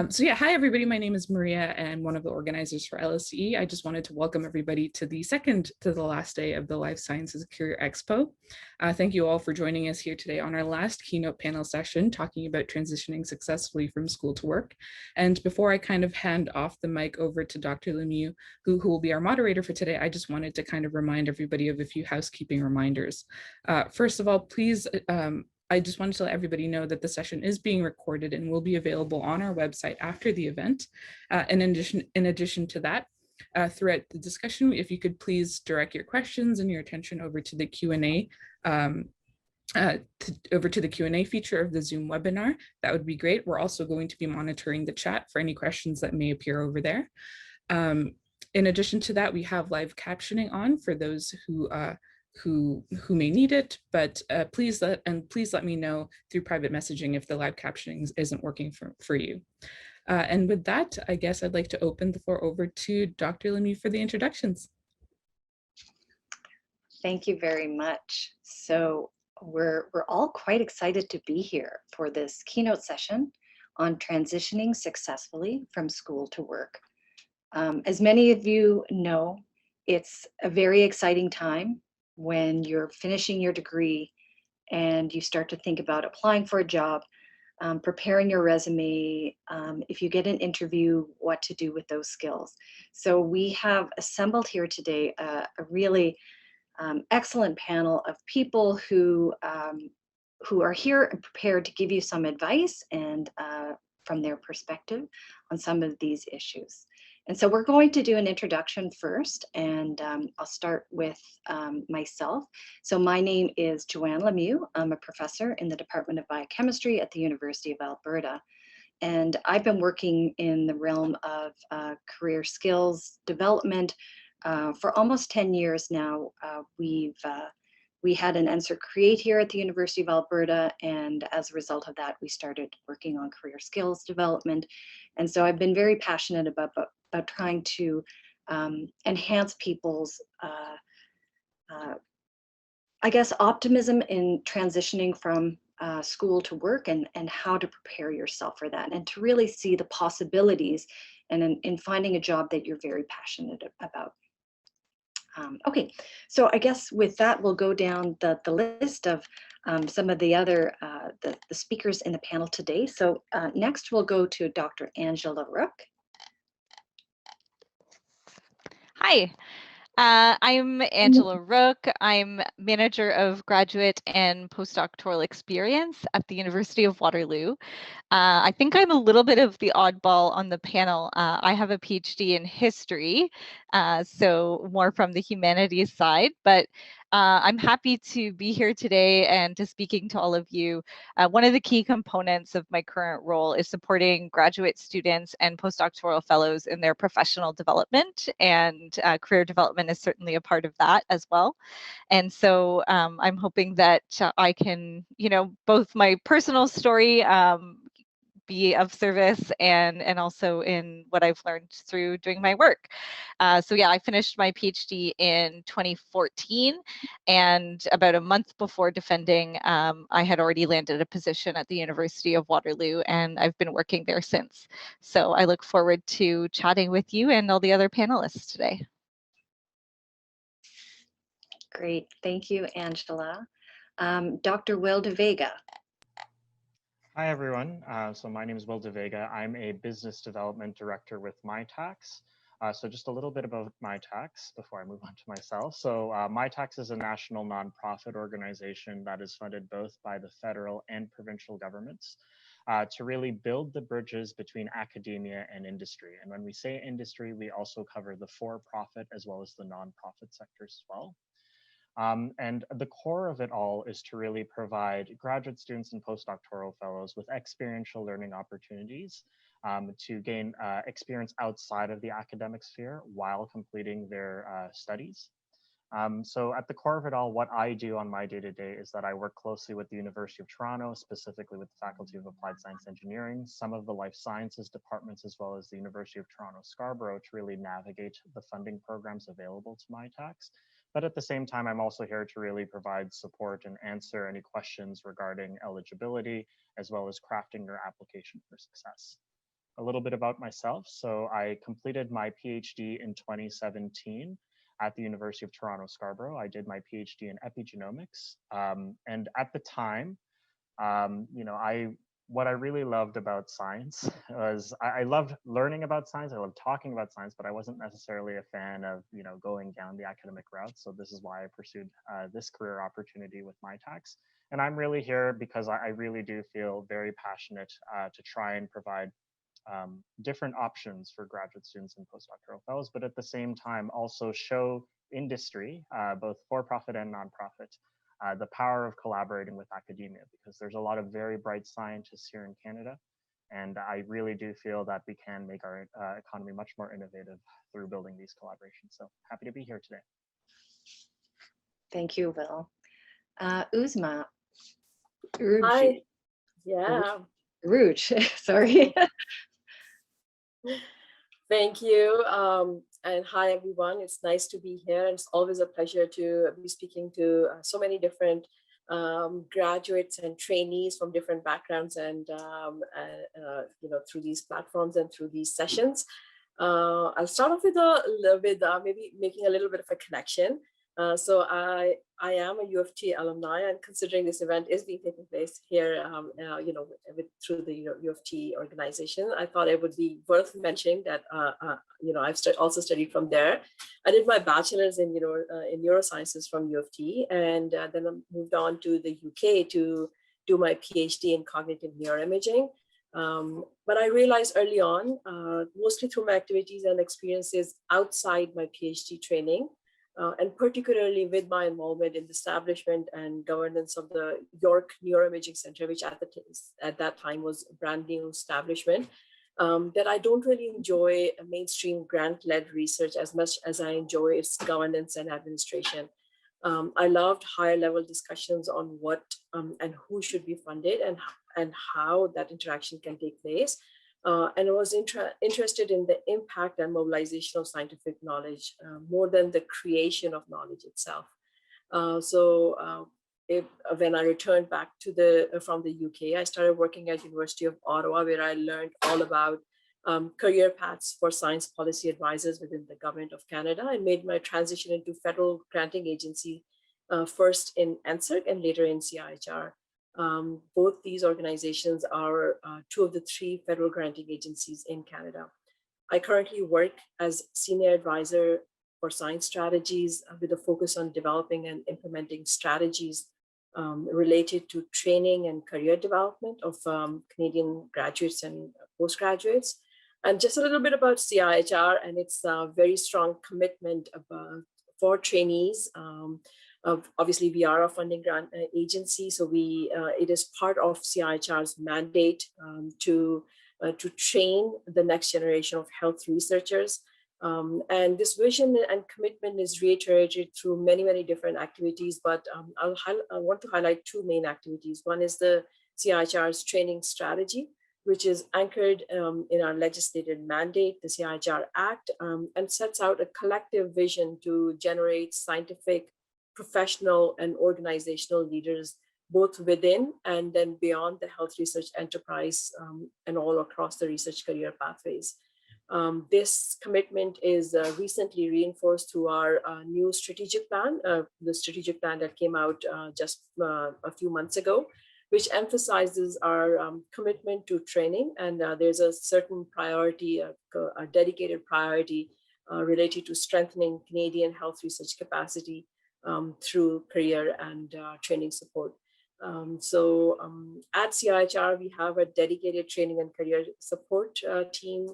So yeah, hi everybody. My name is Maria and one of the organizers for LSCE. I just wanted to welcome everybody to the second to the last day of the Life Sciences Career Expo. Thank you all for joining us here today on our last keynote panel session, talking about transitioning successfully from school to work. And before I kind of hand off the mic over to Dr. Lemieux, who will be our moderator for today, I just wanted to kind of remind everybody of a few housekeeping reminders. First of all, please, I just wanted to let everybody know that the session is being recorded and will be available on our website after the event. In addition to that, throughout the discussion, if you could please direct your questions and your attention over to the Q&A over to the Q&A feature of the Zoom webinar, that would be great. We're also going to be monitoring the chat for any questions that may appear over there. In addition to that, we have live captioning on for those who may need it, but please let me know through private messaging if the live captioning isn't working for you. And with that, I guess I'd like to open the floor over to Dr. Lemieux for the introductions. Thank you very much. So we're all quite excited to be here for this keynote session on transitioning successfully from school to work. As many of you know, it's a very exciting time when you're finishing your degree and you start to think about applying for a job, preparing your resume, if you get an interview, what to do with those skills. So we have assembled here today a really excellent panel of people who are here and prepared to give you some advice and from their perspective on some of these issues. And so we're going to do an introduction first, and I'll start with myself. So my name is Joanne Lemieux. I'm a professor in the Department of Biochemistry at the University of Alberta. And I've been working in the realm of career skills development for almost 10 years now. We had an NSERC Create here at the University of Alberta, and as a result of that, we started working on career skills development. And so I've been very passionate about trying to enhance people's, I guess, optimism in transitioning from school to work and how to prepare yourself for that, and to really see the possibilities and in finding a job that you're very passionate about. Okay, so I guess with that, we'll go down the list of some of the other the speakers in the panel today. So next we'll go to Dr. Angela Rook. Hi, I'm Angela Rook. I'm manager of graduate and postdoctoral experience at the University of Waterloo. I think I'm a little bit of the oddball on the panel. I have a PhD in history, so more from the humanities side, but I'm happy to be here today and to speaking to all of you. One of the key components of my current role is supporting graduate students and postdoctoral fellows in their professional development, and career development is certainly a part of that as well. And so I'm hoping that I can, both my personal story be of service and also in what I've learned through doing my work. So yeah, I finished my PhD in 2014, and about a month before defending, I had already landed a position at the University of Waterloo, and I've been working there since. So I look forward to chatting with you and all the other panelists today. Great, thank you, Angela. Dr. Will de Vega. Hi, everyone. So my name is Will de Vega. I'm a business development director with MyTax. So just a little bit about MyTax before I move on to myself. So MyTax is a national nonprofit organization that is funded both by the federal and provincial governments to really build the bridges between academia and industry. And when we say industry, we also cover the for-profit as well as the nonprofit sectors as well. And the core of it all is to really provide graduate students and postdoctoral fellows with experiential learning opportunities to gain experience outside of the academic sphere while completing their studies. So at the core of it all, what I do on my day-to-day is that I work closely with the University of Toronto, specifically with the Faculty of Applied Science Engineering, some of the life sciences departments, as well as the University of Toronto Scarborough, to really navigate the funding programs available to MyTax. But at the same time, I'm also here to really provide support and answer any questions regarding eligibility, as well as crafting your application for success. a little bit about myself. So I completed my PhD in 2017 at the University of Toronto, Scarborough. I did my PhD in epigenomics. And at the time, you know, what I really loved about science was I loved learning about science. I loved talking about science, but I wasn't necessarily a fan of, you know, going down the academic route. So this is why I pursued this career opportunity with my tax. And I'm really here because I really do feel very passionate to try and provide different options for graduate students and postdoctoral fellows, but at the same time also show industry, both for-profit and nonprofit, the power of collaborating with academia, because there's a lot of very bright scientists here in Canada. And I really do feel that we can make our economy much more innovative through building these collaborations. So happy to be here today. Thank you, Will. Uzma. Hi. Yeah. Rouge, sorry. Thank you. And hi, everyone. It's nice to be here. And it's always a pleasure to be speaking to so many different graduates and trainees from different backgrounds and, you know, through these platforms and through these sessions. I'll start off with maybe making a little bit of a connection. So I am a U of T alumni, and considering this event is being taken place here, you know, through the U of T organization, I thought it would be worth mentioning that you know, I've also studied from there. I did my bachelor's in in neurosciences from U of T, and then I moved on to the UK to do my PhD in cognitive neuroimaging. But I realized early on, mostly through my activities and experiences outside my PhD training, and particularly with my involvement in the establishment and governance of the York Neuroimaging Center, which at that time was a brand new establishment, that I don't really enjoy a mainstream grant-led research as much as I enjoy its governance and administration. I loved higher level discussions on what and who should be funded and how that interaction can take place. And I was interested in the impact and mobilization of scientific knowledge more than the creation of knowledge itself. When I returned back to from the UK, I started working at University of Ottawa, where I learned all about career paths for science policy advisors within the Government of Canada, and made my transition into federal granting agency, first in NSERC and later in CIHR. Both these organizations are two of the three federal granting agencies in Canada. I currently work as senior advisor for science strategies with a focus on developing and implementing strategies related to training and career development of Canadian graduates and postgraduates. And just a little bit about CIHR and its very strong commitment for trainees. Obviously, we are a funding grant agency, so it is part of CIHR's mandate to train the next generation of health researchers. And this vision and commitment is reiterated through many, many different activities, but I want to highlight two main activities. One is the CIHR's training strategy, which is anchored in our legislated mandate, the CIHR Act, and sets out a collective vision to generate scientific, professional, and organizational leaders, both within and then beyond the health research enterprise and all across the research career pathways. This commitment is recently reinforced through our new strategic plan, the strategic plan that came out just a few months ago, which emphasizes our commitment to training. And there's a certain priority, a dedicated priority related to strengthening Canadian health research capacity through career and training support. At CIHR, we have a dedicated training and career support team,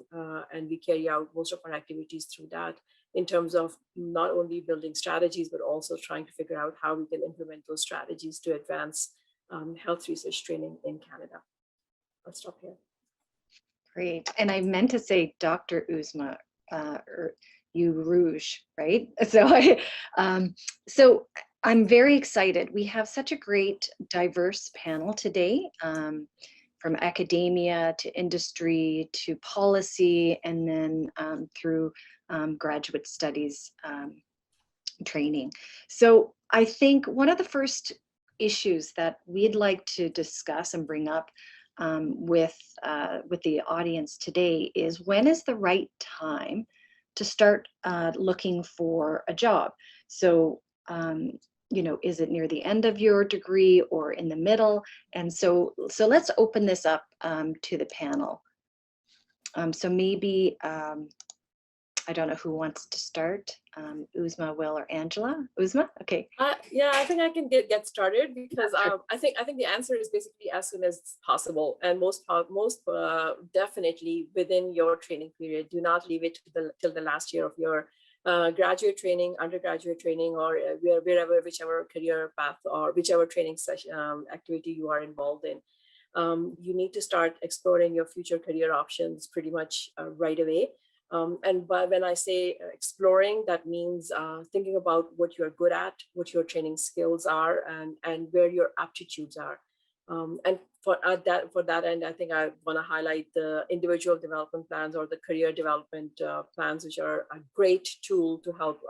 and we carry out most of our activities through that in terms of not only building strategies, but also trying to figure out how we can implement those strategies to advance health research training in Canada. I'll stop here. Great. And I meant to say Dr. Uzma, you Rouge, right? So I'm very excited. We have such a great diverse panel today, from academia to industry to policy, and then through graduate studies training. So I think one of the first issues that we'd like to discuss and bring up with the audience today is, when is the right time to start looking for a job? So, you know, is it near the end of your degree or in the middle? And so let's open this up to the panel. So maybe, I don't know who wants to start, Uzma, Will, or Angela. Uzma, okay. Yeah, I think I can get started, because I think the answer is basically as soon as possible, and most definitely within your training period. Do not leave it till the last year of your graduate training, undergraduate training, or whichever career path or whichever training session activity you are involved in. You need to start exploring your future career options pretty much right away. And when I say exploring, that means thinking about what you're good at, what your training skills are, and where your aptitudes are. And for that end, I think I want to highlight the individual development plans, or the career development plans, which are a great tool to help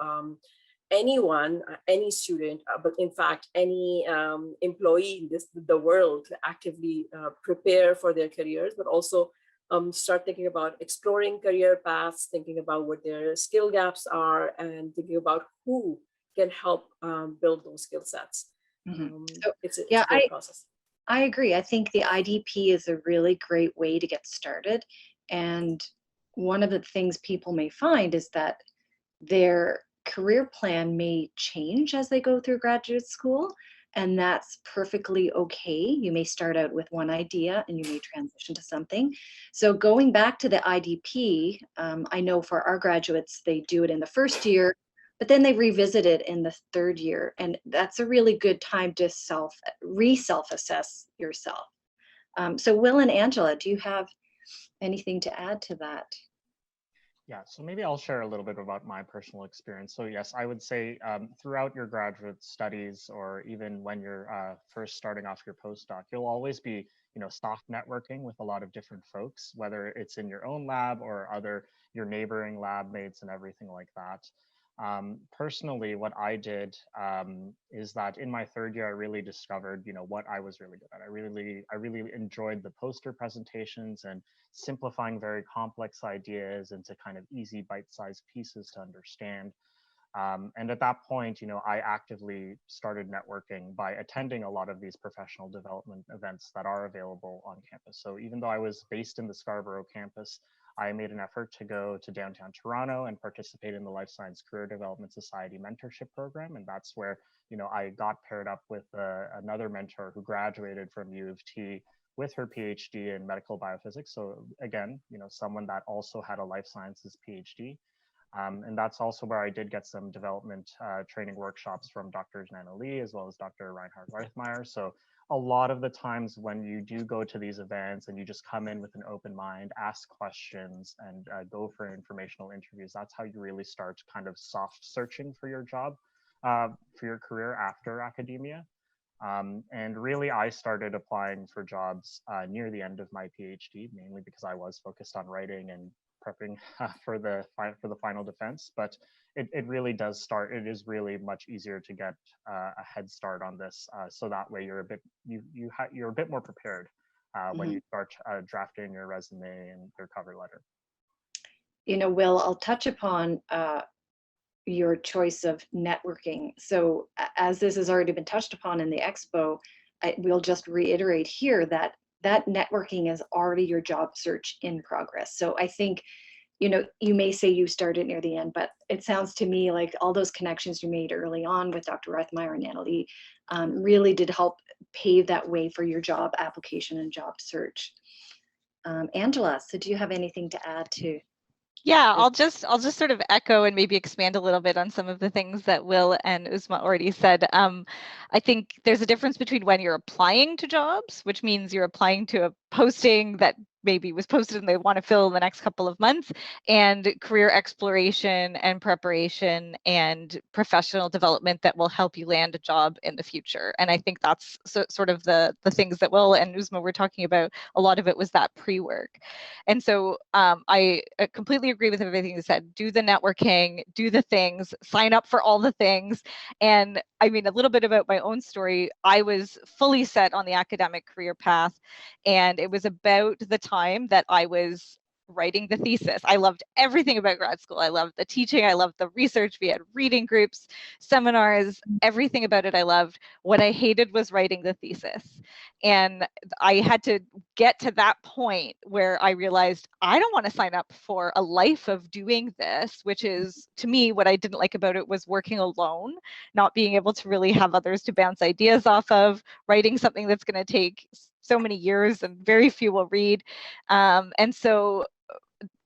anyone, any student, but in fact, any employee in the world to actively prepare for their careers, but also start thinking about exploring career paths, thinking about what their skill gaps are, and thinking about who can help build those skill sets. So, it's a yeah, great process. I agree. I think the IDP is a really great way to get started. And one of the things people may find is that their career plan may change as they go through graduate school, and that's perfectly okay. You may start out with one idea and you may transition to something. So going back to the IDP, I know for our graduates, they do it in the first year, but then they revisit it in the third year. And that's a really good time to self-assess yourself. So Will and Angela, do you have anything to add to that? Yeah, so maybe I'll share a little bit about my personal experience. So yes, I would say throughout your graduate studies, or even when you're first starting off your postdoc, you'll always be, soft networking with a lot of different folks, whether it's in your own lab or your neighboring lab mates and everything like that. Personally, what I did is that in my third year, I really discovered, what I was really good at. I really enjoyed the poster presentations and simplifying very complex ideas into kind of easy bite-sized pieces to understand. And at that point, I actively started networking by attending a lot of these professional development events that are available on campus. So even though I was based in the Scarborough campus, I made an effort to go to downtown Toronto and participate in the Life Science Career Development Society mentorship program. And that's where, I got paired up with another mentor who graduated from U of T with her PhD in medical biophysics. So again, someone that also had a life sciences PhD. And that's also where I did get some development training workshops from Drs. Nana Lee as well as Dr. Reinhard Reithmeyer. So a lot of the times when you do go to these events and you just come in with an open mind, ask questions, and go for informational interviews, that's how you really start kind of soft searching for your job, for your career after academia. And really, I started applying for jobs near the end of my PhD, mainly because I was focused on writing and prepping for the final defense. But it really does start. It is really much easier to get a head start on this, so that way you're a bit more prepared when you start drafting your resume and your cover letter. Will, I'll touch upon your choice of networking. So as this has already been touched upon in the expo, we'll just reiterate here that networking is already your job search in progress. So I think, you may say you started near the end, but it sounds to me like all those connections you made early on with Dr. Reithmeyer and Nana Lee really did help pave that way for your job application and job search. Angela, so do you have anything to add to? Yeah, I'll just sort of echo and maybe expand a little bit on some of the things that Will and Uzma already said. I think there's a difference between when you're applying to jobs, which means you're applying to a posting that maybe was posted and they want to fill in the next couple of months, and career exploration and preparation and professional development that will help you land a job in the future. And I think that's sort of the things that Will and Uzma were talking about. A lot of it was that pre-work. And so I completely agree with everything you said. Do the networking, do the things, sign up for all the things. And I mean, a little bit about my own story. I was fully set on the academic career path, and it was about the time that I was writing the thesis. I loved everything about grad school. I loved the teaching. I loved the research. We had reading groups, seminars, everything about it I loved. What I hated was writing the thesis. And I had to get to that point where I realized I don't want to sign up for a life of doing this, which is, to me, what I didn't like about it was working alone, not being able to really have others to bounce ideas off of, writing something that's going to take so many years and very few will read. And so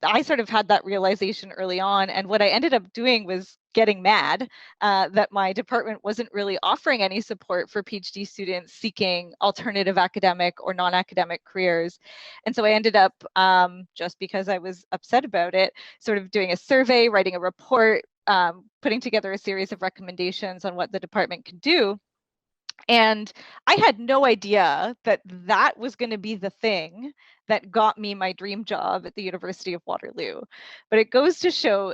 I sort of had that realization early on. And what I ended up doing was getting mad that my department wasn't really offering any support for PhD students seeking alternative academic or non-academic careers. And so I ended up, just because I was upset about it, sort of doing a survey, writing a report, putting together a series of recommendations on what the department could do. And I had no idea that that was going to be the thing that got me my dream job at the University of Waterloo. But it goes to show,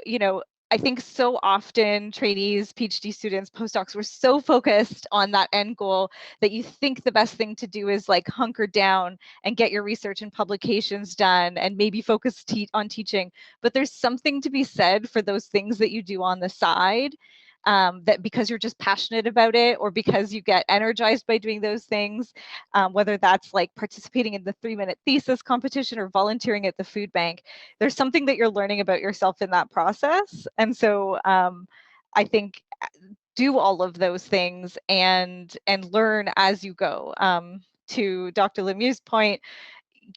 I think so often trainees, PhD students, postdocs were so focused on that end goal that you think the best thing to do is like hunker down and get your research and publications done and maybe focus on teaching. But there's something to be said for those things that you do on the side. That because you're just passionate about it or because you get energized by doing those things, whether that's like participating in the 3-minute thesis competition or volunteering at the food bank, there's something that you're learning about yourself in that process. And so I think do all of those things and learn as you go. To Dr. Lemieux's point,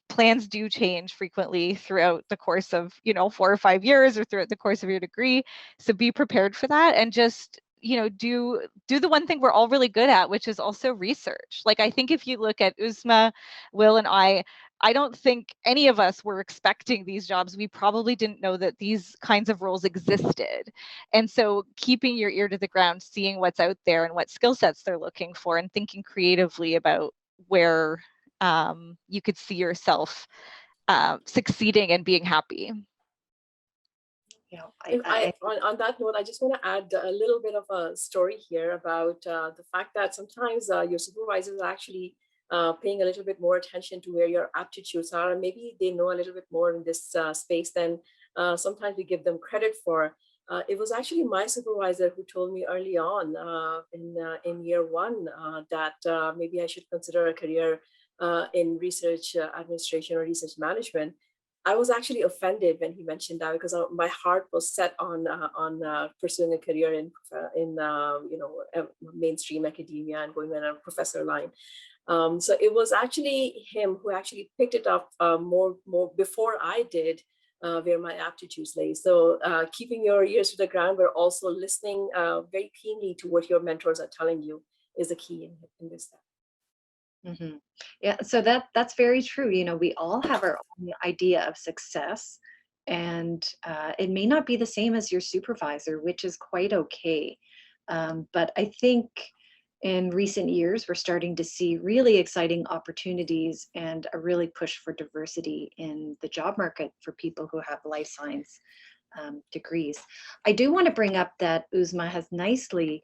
plans do change frequently throughout the course of 4 or 5 years or throughout the course of your degree, so be prepared for that and just do the one thing we're all really good at, which is also research. Like, I think if you look at Uzma, Will, and I don't think any of us were expecting these jobs. We probably didn't know that these kinds of roles existed. And so keeping your ear to the ground, seeing what's out there and what skill sets they're looking for, and thinking creatively about where you could see yourself succeeding and being happy. Yeah, on that note, I just want to add a little bit of a story here about the fact that sometimes your supervisors are actually paying a little bit more attention to where your aptitudes are, and maybe they know a little bit more in this space than sometimes we give them credit for. It was actually my supervisor who told me early on in year one that maybe I should consider a career in research administration or research management. I was actually offended when he mentioned that, because my heart was set on pursuing a career in mainstream academia and going on a professor line. So it was actually him who actually picked it up more before I did, where my aptitudes lay. So keeping your ears to the ground, but also listening very keenly to what your mentors are telling you is the key in this step. Mm-hmm. Yeah, so that's very true. We all have our own idea of success, and it may not be the same as your supervisor, which is quite okay. But I think in recent years, we're starting to see really exciting opportunities and a really push for diversity in the job market for people who have life science degrees. I do want to bring up that Uzma has nicely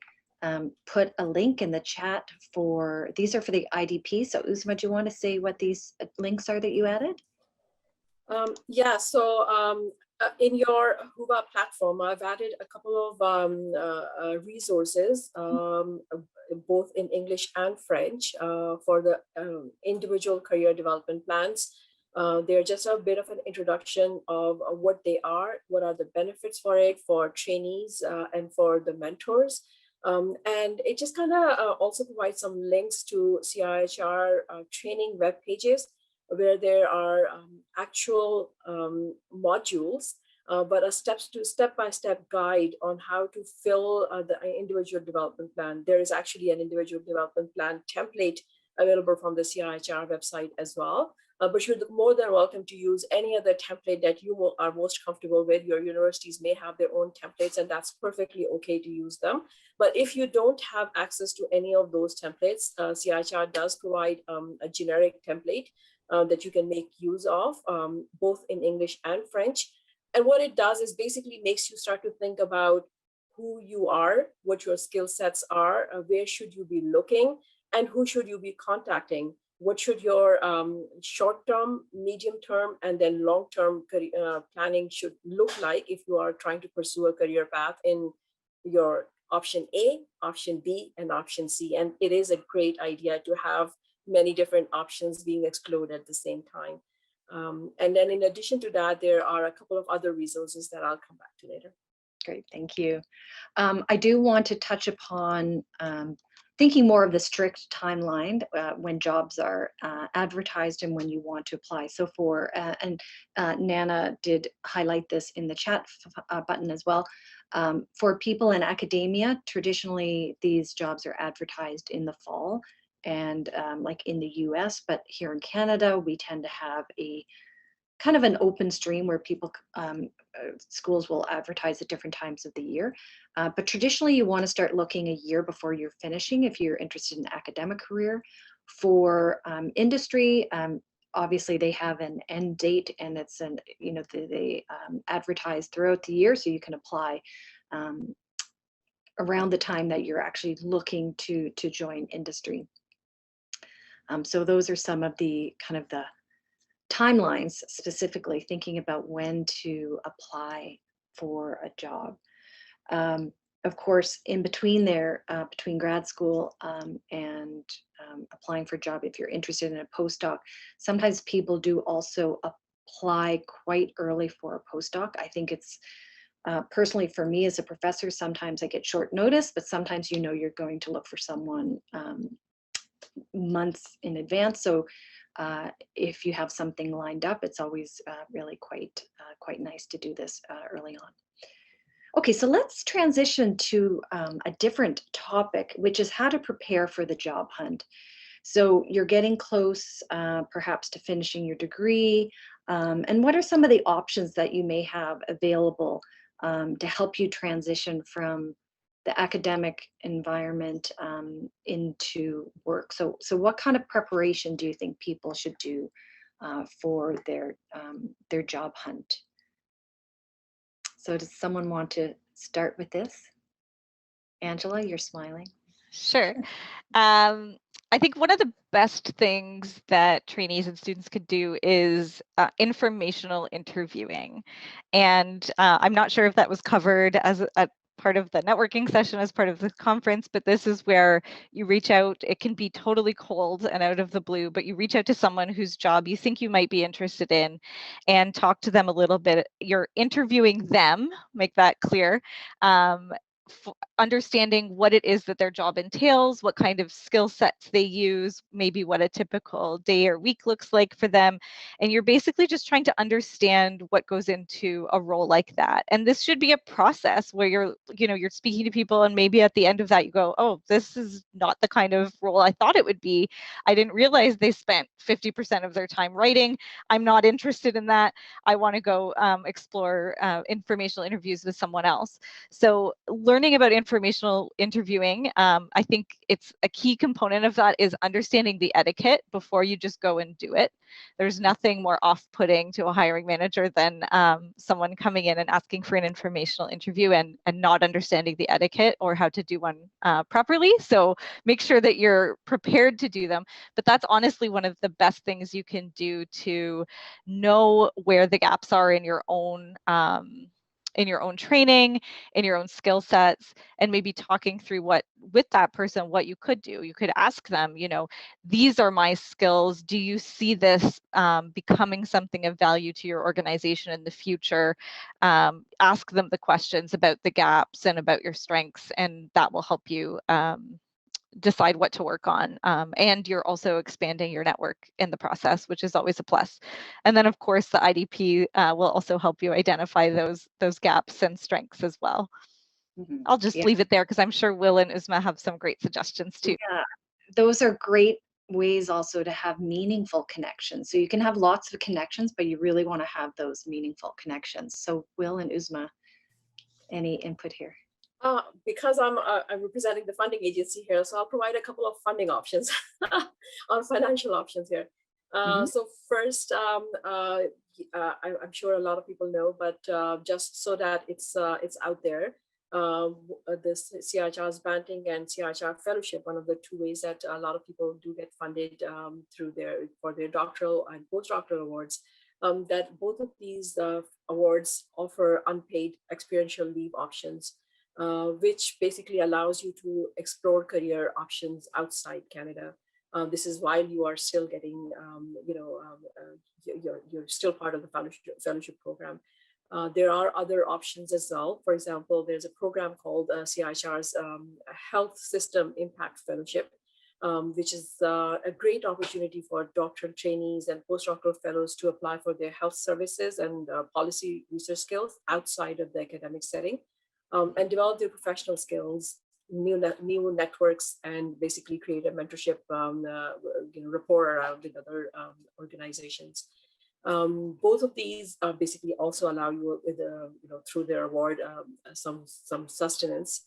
put a link in the chat for, these are for the IDP. So Uzma, do you want to say what these links are that you added? Yeah, so in your Whova platform, I've added a couple of resources, both in English and French, for the individual career development plans. They're just a bit of an introduction of what they are, what are the benefits for it, for trainees and for the mentors. And it just kind of also provides some links to CIHR training web pages where there are actual modules, but a step-by-step guide on how to fill the individual development plan. There is actually an individual development plan template available from the CIHR website as well. but you're more than welcome to use any other template that you are most comfortable with. Your universities may have their own templates, and that's perfectly okay to use them. But if you don't have access to any of those templates, CIHR does provide a generic template that you can make use of, both in English and French. And what it does is basically makes you start to think about who you are, what your skill sets are, where should you be looking, and who should you be contacting. What should your short-term, medium-term, and then long-term planning should look like if you are trying to pursue a career path in your option A, option B, and option C. And it is a great idea to have many different options being explored at the same time. And then in addition to that, there are a couple of other resources that I'll come back to later. Great, thank you. I do want to touch upon thinking more of the strict timeline when jobs are advertised and when you want to apply. So for, and Nana did highlight this in the chat button as well. For people in academia, traditionally these jobs are advertised in the fall and like in the US, but here in Canada, we tend to have a kind of an open stream where people, schools will advertise at different times of the year. But traditionally you want to start looking a year before you're finishing if you're interested in an academic career. For industry, obviously they have an end date and it's an, you know, they advertise throughout the year, so you can apply around the time that you're actually looking to join industry. So those are some of the kind of the timelines, specifically thinking about when to apply for a job. Of course, in between there, between grad school and applying for a job, if you're interested in a postdoc, sometimes people do also apply quite early for a postdoc. I think it's personally for me as a professor, sometimes I get short notice, but sometimes you know you're going to look for someone months in advance. So if you have something lined up, it's always really quite nice to do this early on. Okay, so let's transition to a different topic, which is how to prepare for the job hunt. So you're getting close perhaps to finishing your degree, and what are some of the options that you may have available to help you transition from the academic environment into work? So what kind of preparation do you think people should do for their job hunt? So does someone want to start with this? Angela, you're smiling. Sure. I think one of the best things that trainees and students could do is informational interviewing. And I'm not sure if that was covered as a part of the networking session as part of the conference, but this is where you reach out. It can be totally cold and out of the blue, but you reach out to someone whose job you think you might be interested in and talk to them a little bit. You're interviewing them, make that clear. Understanding what it is that their job entails, what kind of skill sets they use, maybe what a typical day or week looks like for them. And you're basically just trying to understand what goes into a role like that. And this should be a process where you're speaking to people, and maybe at the end of that you go, oh, this is not the kind of role I thought it would be. I didn't realize they spent 50% of their time writing. I'm not interested in that. I want to go explore informational interviews with someone else. So learning about informational interviewing, I think it's a key component of that is understanding the etiquette before you just go and do it. There's nothing more off-putting to a hiring manager than someone coming in and asking for an informational interview and not understanding the etiquette or how to do one properly. So make sure that you're prepared to do them. But that's honestly one of the best things you can do to know where the gaps are in your own training, in your own skill sets, and maybe talking through what with that person, what you could do. You could ask them, these are my skills. Do you see this becoming something of value to your organization in the future? Ask them the questions about the gaps and about your strengths, and that will help you decide what to work on. And you're also expanding your network in the process, which is always a plus. And then of course the IDP will also help you identify those gaps and strengths as well. Mm-hmm. I'll just leave it there because I'm sure Will and Uzma have some great suggestions too. Yeah, those are great ways also to have meaningful connections. So you can have lots of connections, but you really want to have those meaningful connections. So Will and Uzma, any input here? Because I'm representing the funding agency here, so I'll provide a couple of funding options or financial options here. So first, I'm sure a lot of people know, but just so that it's out there, this CIHR's Banting and CIHR Fellowship, one of the two ways that a lot of people do get funded through for their doctoral and postdoctoral awards. That both of these awards offer unpaid experiential leave options, which basically allows you to explore career options outside Canada. This is while you are still getting, you're still part of the fellowship program. There are other options as well. For example, there's a program called CIHR's Health System Impact Fellowship, which is a great opportunity for doctoral trainees and postdoctoral fellows to apply for their health services and policy research skills outside of the academic setting, and develop their professional skills, new networks, and basically create a mentorship rapport around with other organizations. Both of these basically also allow you with through their award some sustenance.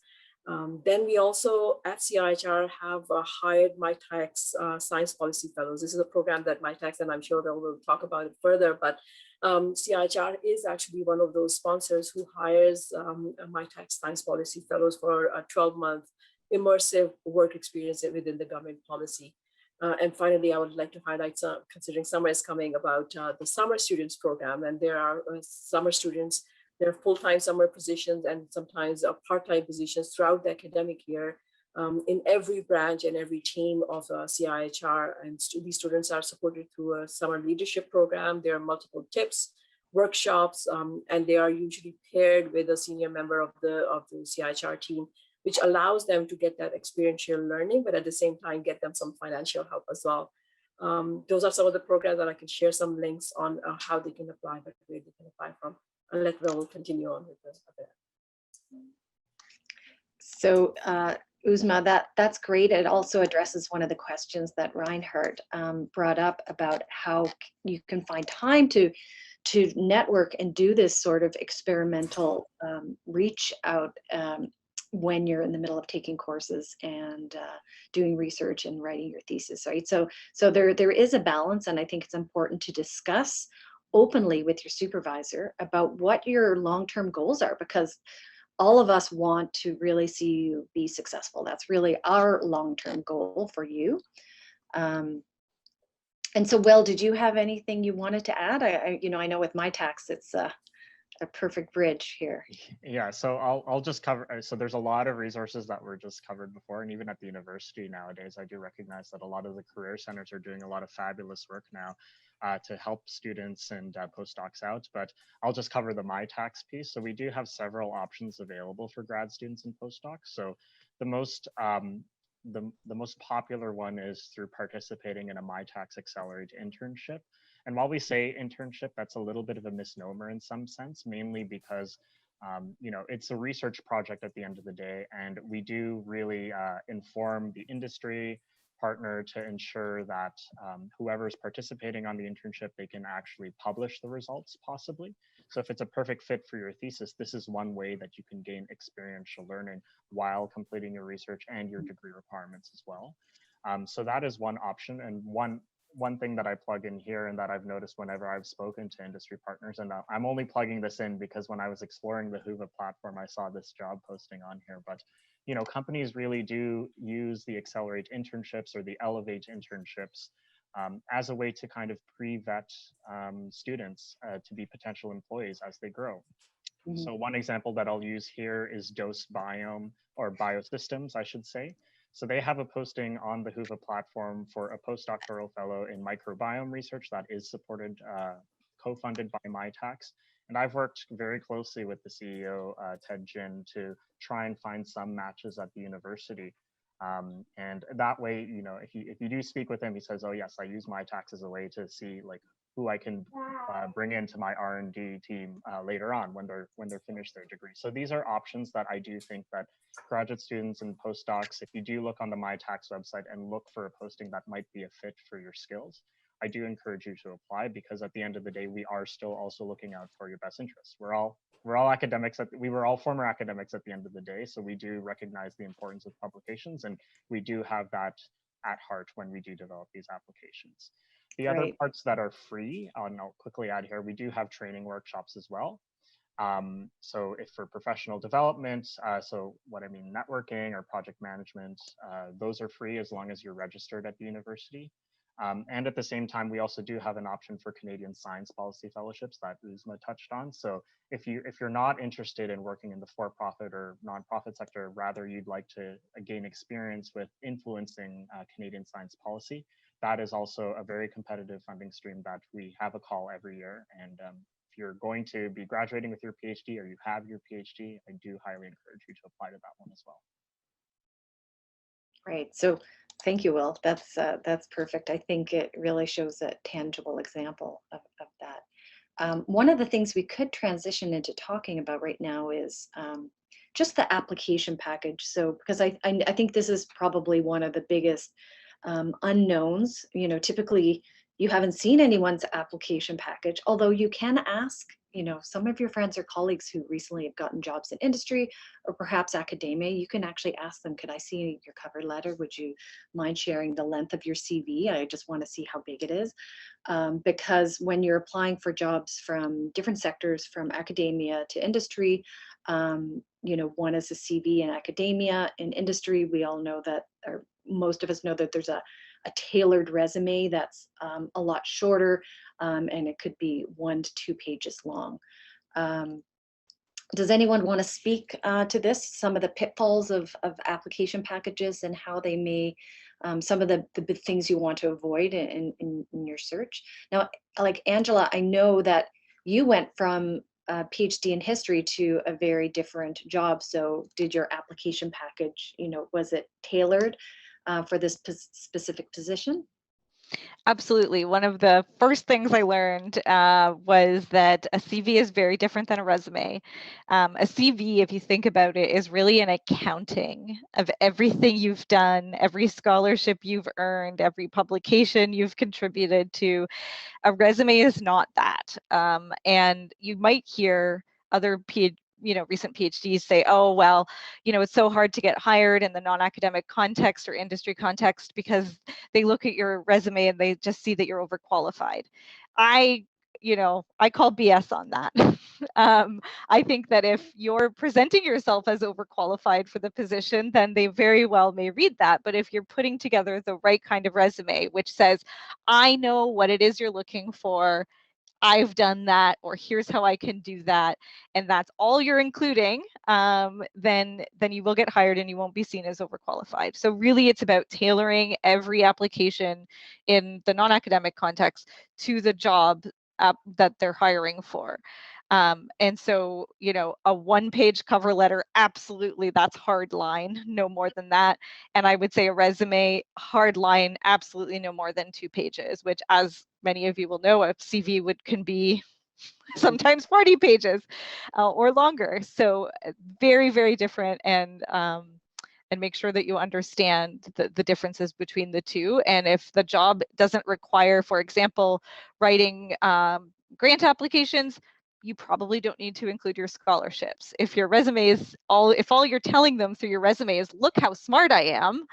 Then we also at CIHR have hired MyTax Science Policy Fellows. This is a program that MyTax, and I'm sure they will talk about it further, but CIHR is actually one of those sponsors who hires MyTax Science Policy Fellows for a 12-month immersive work experience within the government policy. And finally, I would like to highlight, considering summer is coming, about the summer students program. And there are summer students, there are full-time summer positions and sometimes part-time positions throughout the academic year in every branch and every team of CIHR. And these students are supported through a summer leadership program. There are multiple tips, workshops, and they are usually paired with a senior member of the CIHR team, which allows them to get that experiential learning, but at the same time, get them some financial help as well. Those are some of the programs that I can share some links on how they can apply, but where they can apply from. And let Will continue on with this. So Uzma, that's great. It also addresses one of the questions that Reinhardt brought up about how you can find time to network and do this sort of experimental reach out when you're in the middle of taking courses and doing research and writing your thesis, right? So there is a balance, and I think it's important to discuss openly with your supervisor about what your long-term goals are, because all of us want to really see you be successful. That's really our long-term goal for you. And so, Will, did you have anything you wanted to add? I know with MyTax, it's a perfect bridge here. Yeah, so I'll just cover. So there's a lot of resources that were just covered before, and even at the university nowadays, I do recognize that a lot of the career centers are doing a lot of fabulous work now to help students and postdocs out. But I'll just cover the MyTax piece. So we do have several options available for grad students and postdocs. So the most popular one is through participating in a MyTax Accelerate internship. And while we say internship, that's a little bit of a misnomer in some sense, mainly because it's a research project at the end of the day, and we do really inform the industry partner to ensure that whoever's participating on the internship, they can actually publish the results possibly. So if it's a perfect fit for your thesis, this is one way that you can gain experiential learning while completing your research and your degree requirements as well. So that is one option. And one thing that I plug in here and that I've noticed whenever I've spoken to industry partners, and I'm only plugging this in because when I was exploring the Whova platform, I saw this job posting on here, but companies really do use the Accelerate internships or the Elevate internships as a way to kind of pre-vet students to be potential employees as they grow. Mm-hmm. So one example that I'll use here is Dose Biome, or Biosystems, I should say. So they have a posting on the Whova platform for a postdoctoral fellow in microbiome research that is supported, co-funded by MyTax. And I've worked very closely with the CEO, Ted Jin, to try and find some matches at the university. And that way, if you do speak with him, he says, oh yes, I use MyTax as a way to see like who I can bring into my R&D team later on when they're finished their degree. So these are options that I do think that graduate students and postdocs, if you do look on the MyTax website and look for a posting that might be a fit for your skills, I do encourage you to apply, because at the end of the day, we are still also looking out for your best interests. We're all academics. We were all former academics at the end of the day, so we do recognize the importance of publications, and we do have that at heart when we do develop these applications. The other parts that are free, and I'll quickly add here, we do have training workshops as well. So if for professional development, so what I mean, networking or project management, those are free as long as you're registered at the university. And at the same time, we also do have an option for Canadian Science Policy Fellowships that Uzma touched on. So if you're not interested in working in the for-profit or nonprofit sector, rather you'd like to gain experience with influencing Canadian science policy, that is also a very competitive funding stream that we have a call every year. And if you're going to be graduating with your PhD or you have your PhD, I do highly encourage you to apply to that one as well. Great. So thank you, Will. That's perfect. I think it really shows a tangible example of that. One of the things we could transition into talking about right now is just the application package. So because I think this is probably one of the biggest unknowns. You know, typically you haven't seen anyone's application package, although you can ask, you know, some of your friends or colleagues who recently have gotten jobs in industry or perhaps academia. You can actually ask them, could I see your cover letter? Would you mind sharing the length of your CV? I just want to see how big it is. Because when you're applying for jobs from different sectors, from academia to industry, you know, one is a CV in academia. In industry, we all know that, or most of us know that there's a tailored resume that's a lot shorter, and it could be 1 to 2 pages long. Does anyone want to speak to this, some of the pitfalls of application packages and how they may, some of the things you want to avoid in your search? Now, like Angela, I know that you went from a PhD in history to a very different job. So did your application package, you know, was it tailored for this specific position? Absolutely. One of the first things I learned was that a CV is very different than a resume. A CV, if you think about it, is really an accounting of everything you've done, every scholarship you've earned, every publication you've contributed to. A resume is not that. And you might hear other recent PhDs say, oh, well, you know, it's so hard to get hired in the non-academic context or industry context because they look at your resume and they just see that you're overqualified. I call BS on that. I think that if you're presenting yourself as overqualified for the position, then they very well may read that. But if you're putting together the right kind of resume, which says, I know what it is you're looking for, I've done that, or here's how I can do that, and that's all you're including, then you will get hired and you won't be seen as overqualified. So really it's about tailoring every application in the non-academic context to the job that they're hiring for. And so, you know, a 1-page cover letter, absolutely, that's hard line, no more than that. And I would say a resume, hard line, absolutely no more than 2 pages, which, as many of you will know, a CV can be sometimes 40 pages or longer. So very, very different, and make sure that you understand the differences between the two. And if the job doesn't require, for example, writing grant applications, you probably don't need to include your scholarships. If your resume is if all you're telling them through your resume is, look how smart I am,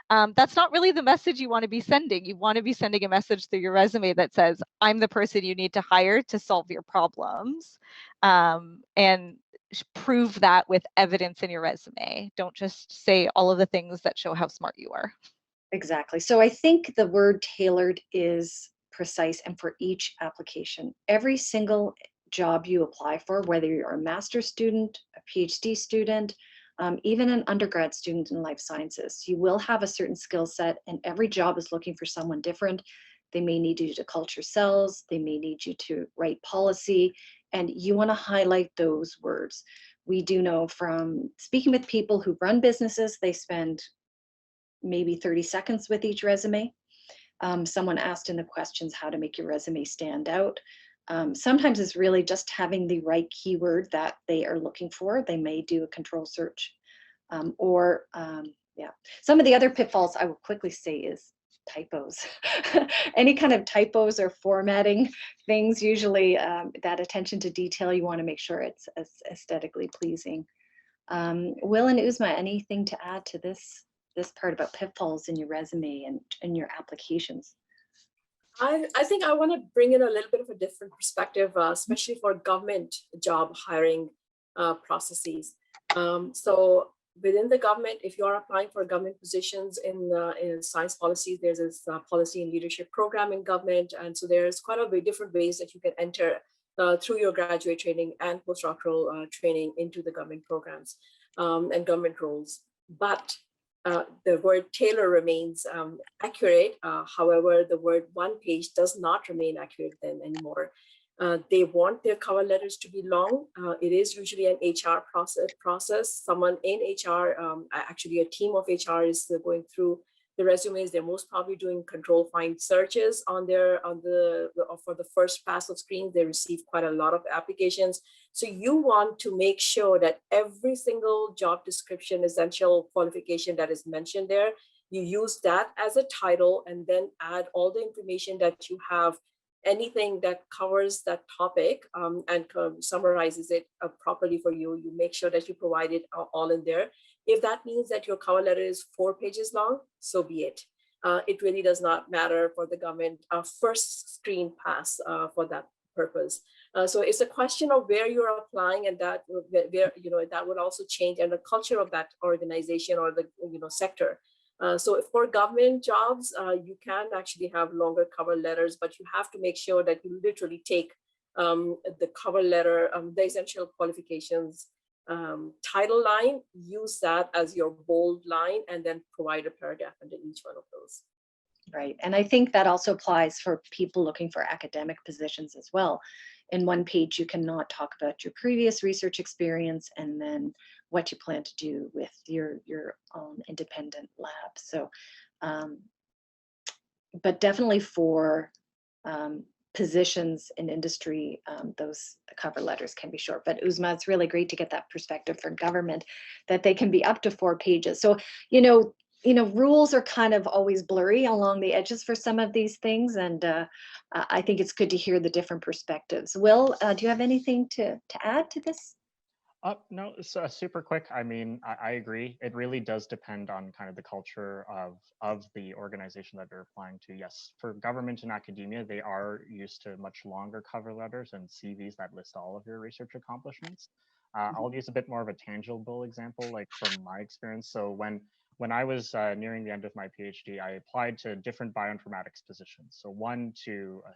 that's not really the message you want to be sending. You want to be sending a message through your resume that says, I'm the person you need to hire to solve your problems, and prove that with evidence in your resume. Don't just say all of the things that show how smart you are. Exactly. So I think the word tailored is precise, and for each application, every single job you apply for, whether you're a master's student, a PhD student, even an undergrad student in life sciences, you will have a certain skill set, and every job is looking for someone different. They may need you to culture cells, they may need you to write policy, and you want to highlight those words. We do know from speaking with people who run businesses, they spend maybe 30 seconds with each resume. Someone asked in the questions how to make your resume stand out. Sometimes it's really just having the right keyword that they are looking for. They may do a control search yeah. Some of the other pitfalls I will quickly say is typos. Any kind of typos or formatting things, usually that attention to detail, you want to make sure it's aesthetically pleasing. Will and Uzma, anything to add to this part about pitfalls in your resume and your applications? I think I want to bring in a little bit of a different perspective, especially for government job hiring processes. So within the government, if you are applying for government positions in science policies, there's this policy and leadership program in government. And so there's quite a few different ways that you can enter through your graduate training and postdoctoral training into the government programs and government roles. But the word tailor remains accurate. However, the word one page does not remain accurate then anymore. They want their cover letters to be long. It is usually an HR process. Someone in HR, actually a team of HR is going through the resumes. They're most probably doing control find searches for the first pass of screens. They receive quite a lot of applications. So you want to make sure that every single job description, essential qualification that is mentioned there, you use that as a title and then add all the information that you have, anything that covers that topic and summarizes it properly for you. You make sure that you provide it all in there. If that means that your cover letter is 4 pages long, so be it. It really does not matter for the government first screen pass for that purpose. So it's a question of where you're applying, and that that would also change, and the culture of that organization or the sector. So for government jobs, you can actually have longer cover letters, but you have to make sure that you literally take the cover letter, the essential qualifications title line, use that as your bold line, and then provide a paragraph under each one of those. Right, and I think that also applies for people looking for academic positions as well. In one page, you cannot talk about your previous research experience and then what you plan to do with your own independent lab. So, but definitely for positions in industry, those cover letters can be short. But Uzma, it's really great to get that perspective for government, that they can be up to 4 pages. So, rules are kind of always blurry along the edges for some of these things. And I think it's good to hear the different perspectives. Will, do you have anything to add to this? No, so super quick. I mean, I agree. It really does depend on kind of the culture of the organization that they're applying to. Yes, for government and academia, they are used to much longer cover letters and CVs that list all of your research accomplishments. I'll use a bit more of a tangible example, like from my experience. So when I was nearing the end of my PhD, I applied to different bioinformatics positions. So one to a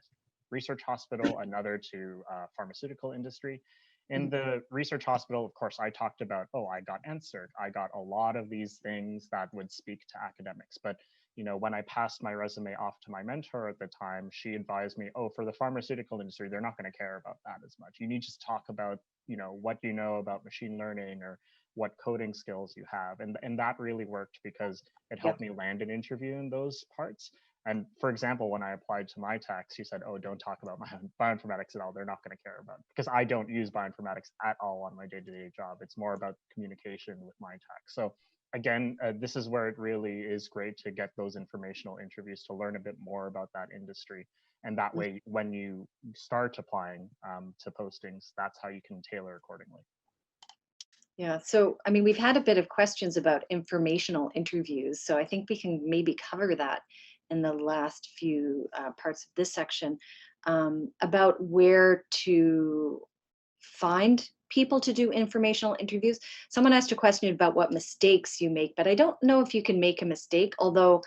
research hospital, another to pharmaceutical industry. In the research hospital, of course, I talked about, I got answered. I got a lot of these things that would speak to academics. But, when I passed my resume off to my mentor at the time, she advised me, for the pharmaceutical industry, they're not going to care about that as much. You need to talk about, what you know about machine learning or what coding skills you have. And that really worked because it helped me land an interview in those parts. And for example, when I applied to my tax, she said, don't talk about my bioinformatics at all. They're not going to care about it, because I don't use bioinformatics at all on my day-to-day job. It's more about communication with my tax. So again, this is where it really is great to get those informational interviews to learn a bit more about that industry. And that way, when you start applying to postings, that's how you can tailor accordingly. Yeah, so I mean, we've had a bit of questions about informational interviews, so I think we can maybe cover that in the last few parts of this section, about where to find people to do informational interviews. Someone asked a question about what mistakes you make, but I don't know if you can make a mistake, although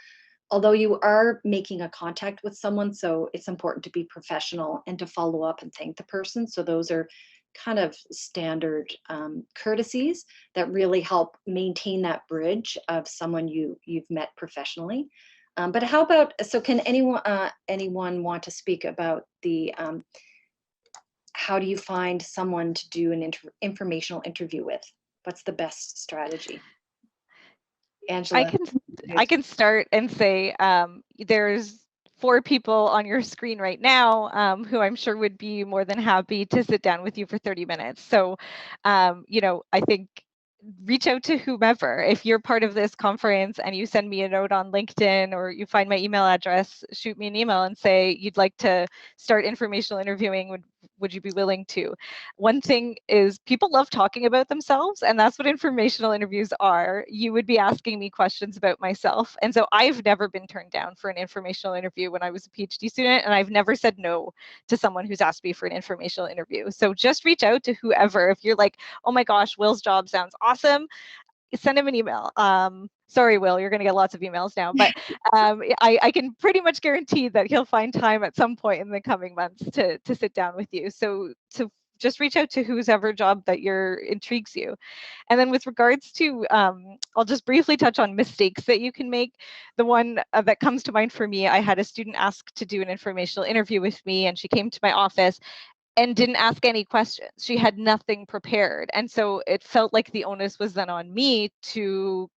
you are making a contact with someone, so it's important to be professional and to follow up and thank the person. So those are kind of standard courtesies that really help maintain that bridge of someone you've met professionally. But how about, so can anyone want to speak about the how do you find someone to do an informational interview with? What's the best strategy? Angela? I can start and say there's 4 people on your screen right now who I'm sure would be more than happy to sit down with you for 30 minutes. So, you know, I think reach out to whomever. If you're part of this conference and you send me a note on LinkedIn or you find my email address, shoot me an email and say you'd like to start informational interviewing. Would you be willing to? One thing is people love talking about themselves, and that's what informational interviews are. You would be asking me questions about myself. And so I've never been turned down for an informational interview when I was a PhD student, and I've never said no to someone who's asked me for an informational interview. So just reach out to whoever. If you're like, oh my gosh, Will's job sounds awesome, send him an email. Sorry, Will, you're going to get lots of emails now, but I can pretty much guarantee that he'll find time at some point in the coming months to sit down with you. So just reach out to whoever job that intrigues you. And then with regards to, I'll just briefly touch on mistakes that you can make. The one that comes to mind for me, I had a student ask to do an informational interview with me, and she came to my office and didn't ask any questions. She had nothing prepared. And so it felt like the onus was then on me to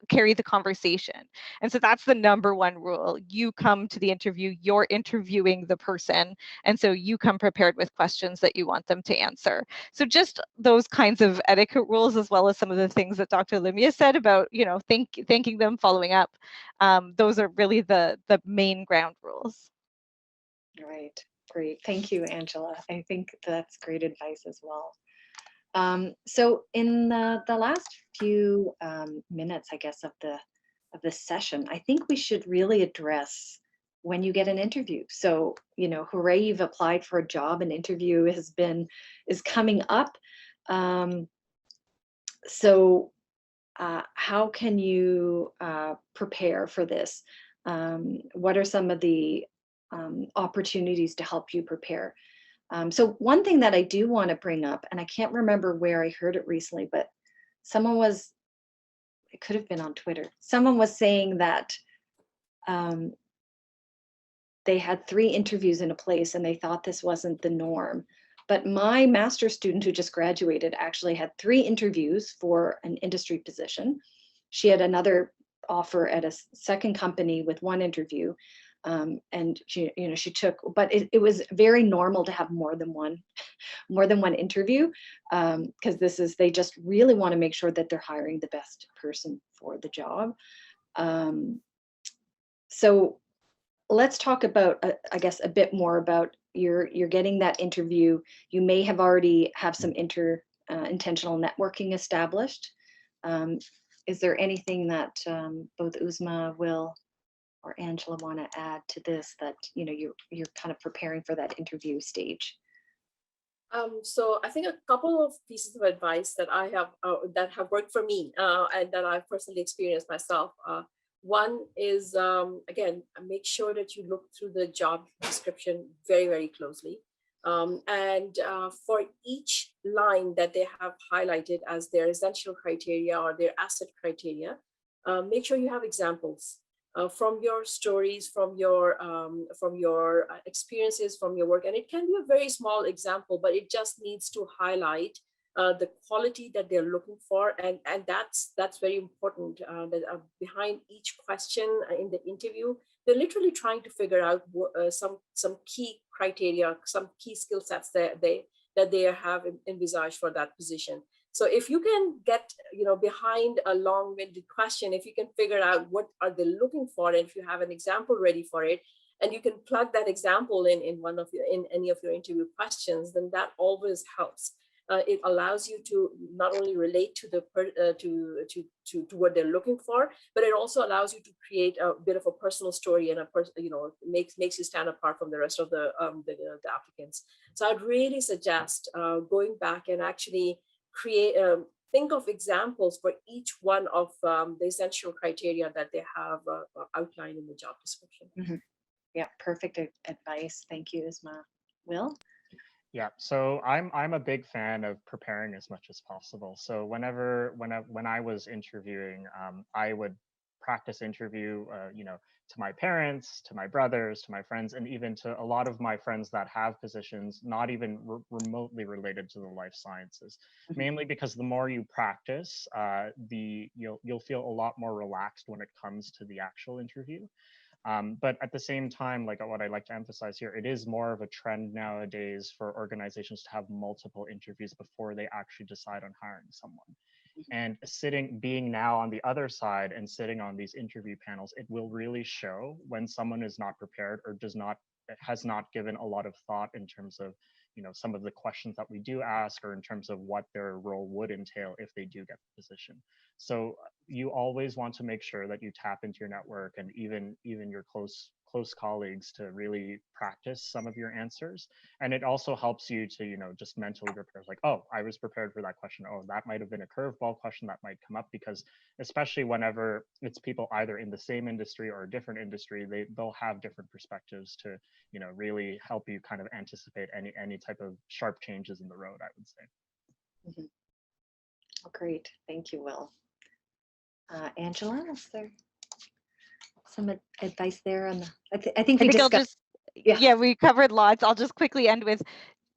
carry the conversation. And so that's the number one rule. You come to the interview, you're interviewing the person. And so you come prepared with questions that you want them to answer. So just those kinds of etiquette rules, as well as some of the things that Dr. Limia said about, you know, thanking them, following up. Those are really the main ground rules. Right. Great. Thank you, Angela. I think that's great advice as well. So in the last few minutes, I guess, of the session, I think we should really address when you get an interview. So, you know, hooray, you've applied for a job, an interview is coming up. So how can you prepare for this? What are some of the opportunities to help you prepare? So one thing that I do want to bring up, and I can't remember where I heard it recently, but it could have been on Twitter. Someone was saying that they had 3 interviews in a place and they thought this wasn't the norm. But my master's student who just graduated actually had 3 interviews for an industry position. She had another offer at a second company with 1 interview. And she, you know, she took, but it was very normal to have more than one interview, because they just really want to make sure that they're hiring the best person for the job. So let's talk about, I guess, a bit more about you're getting that interview. You may have already have some intentional networking established. Is there anything that both Uzma, Will, or Angela want to add to this, that, you know, you're kind of preparing for that interview stage? So I think a couple of pieces of advice that I have that have worked for me and that I've personally experienced myself. One is, again, make sure that you look through the job description very, very closely. And for each line that they have highlighted as their essential criteria or their asset criteria, make sure you have examples. From your stories, from your experiences, from your work. And it can be a very small example, but it just needs to highlight the quality that they're looking for. And that's very important, that behind each question in the interview, they're literally trying to figure out some key criteria, some key skill sets that they have envisaged for that position. So if you can get, you know, behind a long-winded question, if you can figure out what are they looking for, and if you have an example ready for it, and you can plug that example in any of your interview questions, then that always helps. It allows you to not only relate to to what they're looking for, but it also allows you to create a bit of a personal story, and makes you stand apart from the rest of the applicants. So I'd really suggest going back and actually think of examples for each one of the essential criteria that they have outlined in the job description. Mm-hmm. Yeah, perfect advice. Thank you, Isma. Will? Yeah, so I'm a big fan of preparing as much as possible. So when I was interviewing, I would practice interview, to my parents, to my brothers, to my friends, and even to a lot of my friends that have positions not even remotely related to the life sciences. Mm-hmm. Mainly because the more you practice, you'll feel a lot more relaxed when it comes to the actual interview. But at the same time, like what I like to emphasize here, it is more of a trend nowadays for organizations to have multiple interviews before they actually decide on hiring someone. And being now on the other side and sitting on these interview panels, it will really show when someone is not prepared or has not given a lot of thought in terms of, some of the questions that we do ask, or in terms of what their role would entail if they do get the position. So you always want to make sure that you tap into your network and even your close colleagues to really practice some of your answers. And it also helps you to, just mentally prepare, like, oh, I was prepared for that question. Oh, that might have been a curveball question that might come up, because especially whenever it's people either in the same industry or a different industry, they'll have different perspectives to, really help you kind of anticipate any type of sharp changes in the road, I would say. Mm-hmm. Oh, great. Thank you, Will. Angela, is there some advice there on the, I think we discussed. Yeah, we covered lots. I'll just quickly end with,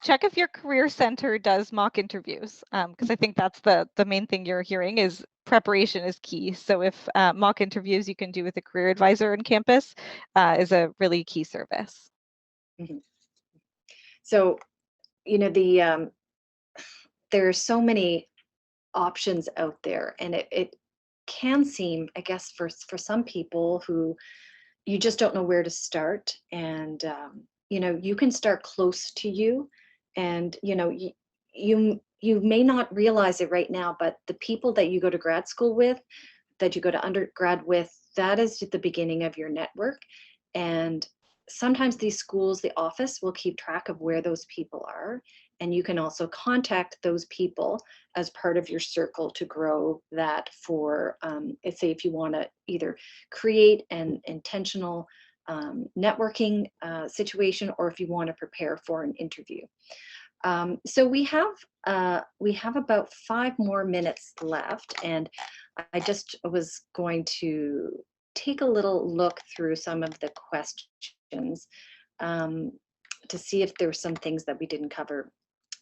check if your career center does mock interviews, because I think that's the main thing you're hearing is preparation is key. So if mock interviews you can do with a career advisor on campus is a really key service. Mm-hmm. So, there are so many options out there, and it can seem, I guess, for some people who you just don't know where to start, and you can start close to you, and you may not realize it right now, but the people that you go to grad school with, that you go to undergrad with, that is the beginning of your network. And sometimes these schools, the office will keep track of where those people are, and you can also contact those people as part of your circle to grow that for, let's say, if you want to either create an intentional networking situation, or if you want to prepare for an interview. So we have about 5 more minutes left, and I just was going to take a little look through some of the questions to see if there were some things that we didn't cover.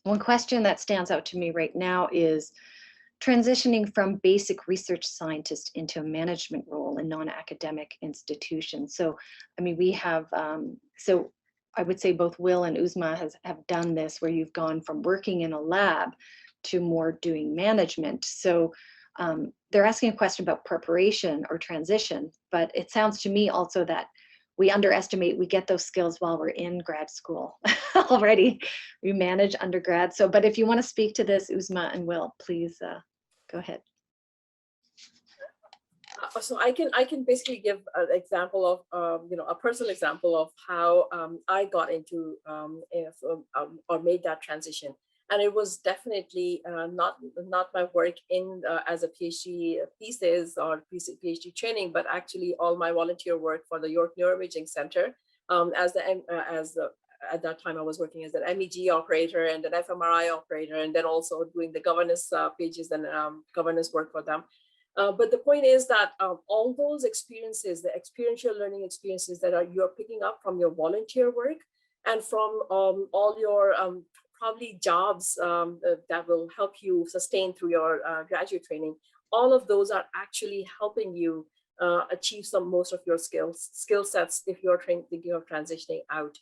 One question that stands out to me right now is transitioning from basic research scientist into a management role in non-academic institutions. So, I mean, we have, so I would say both Will and Uzma have done this, where you've gone from working in a lab to more doing management. So they're asking a question about preparation or transition, but it sounds to me also that we get those skills while we're in grad school already. We manage undergrad. So, but if you want to speak to this, Uzma and Will, please go ahead. So I can basically give an example of a personal example of how I got into or made that transition, and it was definitely not my work in as a PhD thesis or PhD training, but actually all my volunteer work for the York Neuroimaging Center at that time I was working as an MEG operator and an fMRI operator, and then also doing the governance pages and governance work for them. But the point is that all those experiences, the experiential learning experiences that you're picking up from your volunteer work and from all your probably jobs that will help you sustain through your graduate training, all of those are actually helping you achieve most of your skill sets if you're thinking of transitioning out.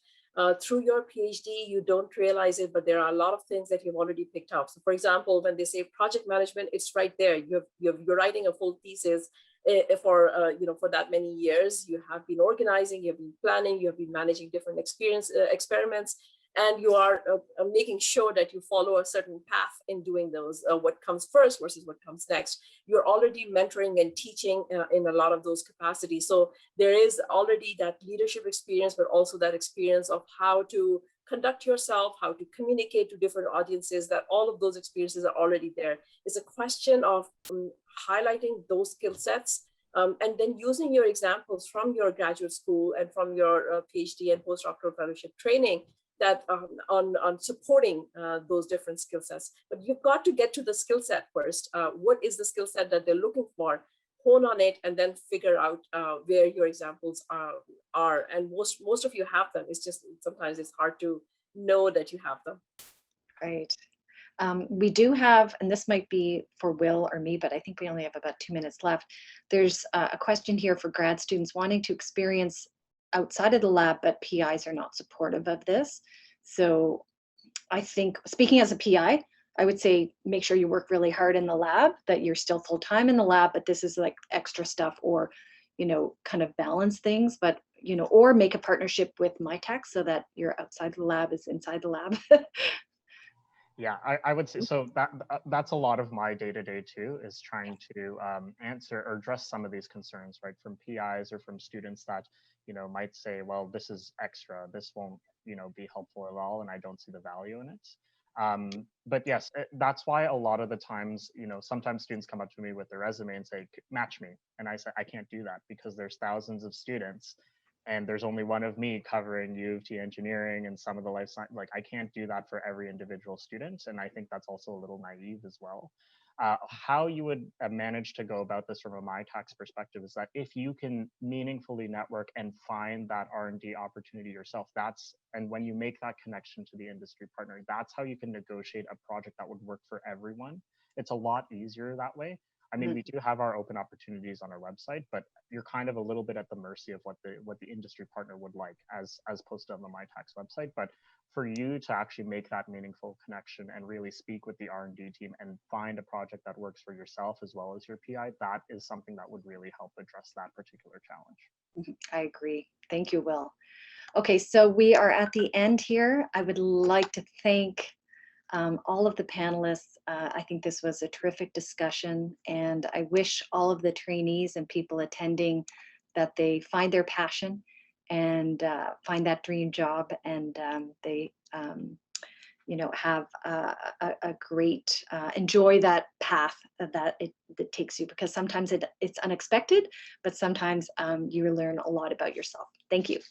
Through your PhD, you don't realize it, but there are a lot of things that you've already picked up. So for example, when they say project management, it's right there. You're writing a full thesis for that many years. You have been organizing, you've been planning, you have been managing different experiments, and you are making sure that you follow a certain path in doing those, what comes first versus what comes next. You're already mentoring and teaching in a lot of those capacities. So there is already that leadership experience, but also that experience of how to conduct yourself, how to communicate to different audiences, that all of those experiences are already there. It's a question of highlighting those skill sets and then using your examples from your graduate school and from your PhD and postdoctoral fellowship training that on supporting those different skill sets. But you've got to get to the skill set first. What is the skill set that they're looking for? Hone on it and then figure out where your examples are. And most of you have them. It's just sometimes it's hard to know that you have them. Right. We do have, and this might be for Will or me, but I think we only have about 2 minutes left. There's a question here for grad students wanting to experience outside of the lab, but PIs are not supportive of this. So I think, speaking as a PI, I would say make sure you work really hard in the lab, that you're still full-time in the lab, but this is like extra stuff, or, you know, kind of balance things, but, you know, or make a partnership with MyTech so that your outside the lab is inside the lab. Yeah, I would say so. That's a lot of my day-to-day too, is trying to answer or address some of these concerns, right, from PIs or from students that, you know, might say, well, this is extra, this won't, you know, be helpful at all, and I don't see the value in it. But yes, that's why a lot of the times, you know, sometimes students come up to me with their resume and say, match me, and I say I can't do that because there's thousands of students and there's only one of me covering U of T engineering and some of the life science. Like, I can't do that for every individual student, and I think that's also a little naive as well. How you would manage to go about this from a MyTax perspective is that if you can meaningfully network and find that R&D opportunity yourself, and when you make that connection to the industry partner, that's how you can negotiate a project that would work for everyone. It's a lot easier that way. I mean, we do have our open opportunities on our website, but you're kind of a little bit at the mercy of what the industry partner would like, as posted on the MyTax website. But for you to actually make that meaningful connection and really speak with the R&D team and find a project that works for yourself as well as your PI, that is something that would really help address that particular challenge. I agree. Thank you, Will. Okay, so we are at the end here. I would like to thank all of the panelists. I think this was a terrific discussion, and I wish all of the trainees and people attending that they find their passion and find that dream job, and they you know, have a great, enjoy that path that it takes you, because sometimes it's unexpected, but sometimes you learn a lot about yourself. Thank you.